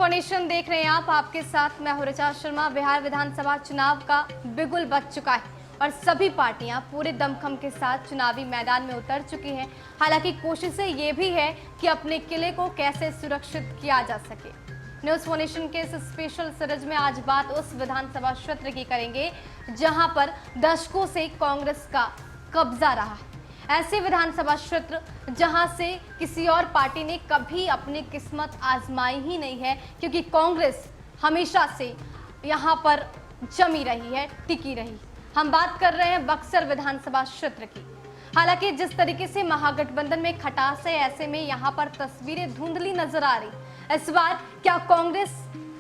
For nation देख रहे हैं आप, आपके साथ मैं हूं ऋचा शर्मा। बिहार विधानसभा चुनाव का बिगुल बज चुका है और सभी पार्टियां पूरे दमखम के साथ चुनावी मैदान में उतर चुकी हैं। हालांकि कोशिशें ये भी है कि अपने किले को कैसे सुरक्षित किया जा सके। न्यूज फॉर्नेशन के इस स्पेशल सीरीज में आज बात उस विधानसभा क्षेत्र की करेंगे जहां पर दशकों से कांग्रेस का कब्जा रहा है। ऐसे विधानसभा क्षेत्र जहां से किसी और पार्टी ने कभी अपनी किस्मत आजमाई ही नहीं है, क्योंकि कांग्रेस हमेशा से यहां पर जमी रही है, टिकी रही। हम बात कर रहे हैं बक्सर विधानसभा क्षेत्र की। हालांकि जिस तरीके से महागठबंधन में खटास है, ऐसे में यहां पर तस्वीरें धुंधली नजर आ रही। इस बार क्या कांग्रेस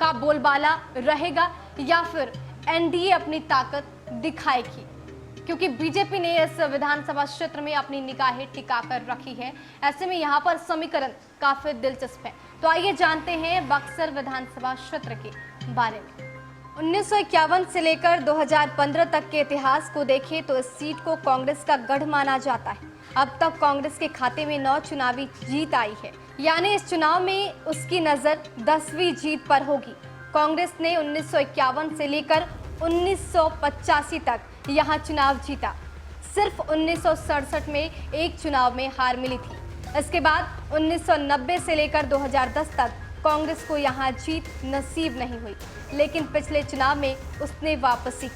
का बोलबाला रहेगा या फिर एनडीए अपनी ताकत दिखाएगी, क्योंकि बीजेपी ने इस विधानसभा क्षेत्र में अपनी निगाहें टिकाकर रखी है। ऐसे में यहाँ पर समीकरण काफी दिलचस्प है। तो आइए जानते हैं बक्सर विधानसभा क्षेत्र के बारे में। 1951 से लेकर 2015 तक के इतिहास को देखें तो इस सीट को कांग्रेस का गढ़ माना जाता है। अब तक कांग्रेस के खाते में 9 चुनावी जीत आई है, यानी इस चुनाव में उसकी नजर 10वीं जीत पर होगी। कांग्रेस ने 1951 से लेकर 1985 तक यहाँ चुनाव जीता। सिर्फ 1967 में एक चुनाव में हार मिली थी। इसके बाद 1990 से लेकर 2010 तक कांग्रेस को यहाँ जीत नसीब नहीं हुई, लेकिन पिछले चुनाव में उसने वापसी की।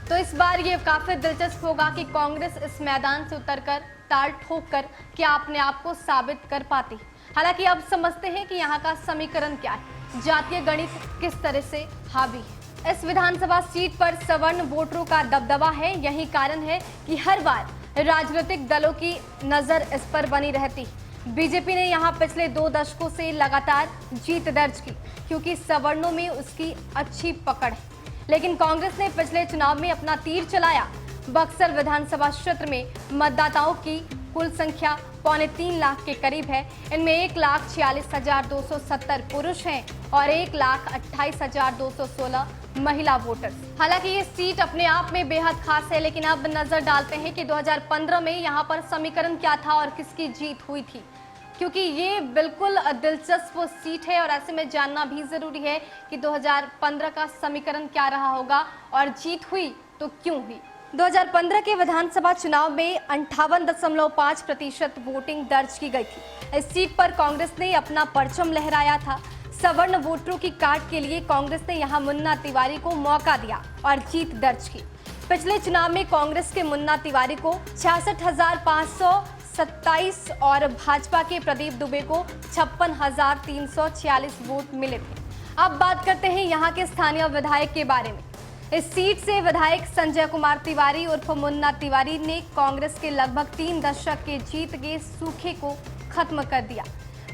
तो इस बार ये काफी दिलचस्प होगा कि कांग्रेस इस मैदान से उतरकर ताल ठोक कर क्या अपने आप को साबित कर पाती। हालांकि अब समझते हैं कि यहाँ का समीकरण क्या है, जातीय गणित किस तरह से हावी है। इस विधानसभा सीट पर सवर्ण वोटरों का दबदबा है। यही कारण है कि हर बार राजनीतिक दलों की नजर इस पर बनी रहती। बीजेपी ने यहां पिछले 2 दशकों से लगातार जीत दर्ज की, क्योंकि सवर्णों में उसकी अच्छी पकड़ है। लेकिन कांग्रेस ने पिछले चुनाव में अपना तीर चलाया। बक्सर विधानसभा क्षेत्र में मतदाताओं की कुल संख्या 3.25 लाख के करीब है। इनमें 1,46,270 पुरुष हैं और 1,28,216 महिला वोटर्स। हालांकि ये सीट अपने आप में बेहद खास है, लेकिन अब नजर डालते हैं कि 2015 में यहाँ पर समीकरण क्या था और किसकी जीत हुई थी, क्योंकि ये बिल्कुल दिलचस्प सीट है और ऐसे में जानना भी जरूरी है कि 2015 का समीकरण क्या रहा होगा और जीत हुई तो क्यों हुई। 2015 के विधानसभा चुनाव में 58.5% वोटिंग दर्ज की गई थी। इस सीट पर कांग्रेस ने अपना परचम लहराया था। सवर्ण वोटरों की काट के लिए कांग्रेस ने यहां मुन्ना तिवारी को मौका दिया और जीत दर्ज की। पिछले चुनाव में कांग्रेस के मुन्ना तिवारी को 66,527 और भाजपा के प्रदीप दुबे को 56,346 वोट मिले थे। अब बात करते हैं यहां के स्थानीय विधायक के बारे में। इस सीट से विधायक संजय कुमार तिवारी उर्फ मुन्ना तिवारी ने कांग्रेस के लगभग 3 दशक के जीत के सूखे को खत्म कर दिया।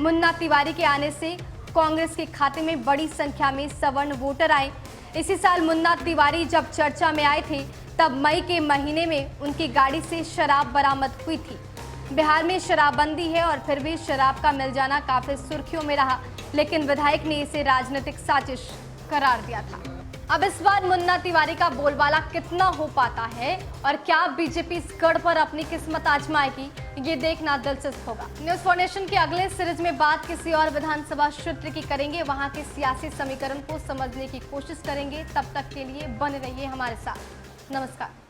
मुन्ना तिवारी के आने से कांग्रेस के खाते में बड़ी संख्या में सवर्ण वोटर आए। इसी साल मुन्ना तिवारी जब चर्चा में आए थे, तब मई के महीने में उनकी गाड़ी से शराब बरामद हुई थी। बिहार में शराबबंदी है और फिर भी शराब का मिल जाना काफी सुर्खियों में रहा, लेकिन विधायक ने इसे राजनीतिक साजिश करार दिया था। अब इस बार मुन्ना तिवारी का बोलबाला कितना हो पाता है और क्या बीजेपी इस गढ़ पर अपनी किस्मत आजमाएगी, ये देखना दिलचस्प होगा। न्यूज फॉर्नेशन के अगले सीरीज में बात किसी और विधानसभा क्षेत्र की करेंगे, वहां के सियासी समीकरण को समझने की कोशिश करेंगे। तब तक के लिए बने रहिए हमारे साथ। नमस्कार।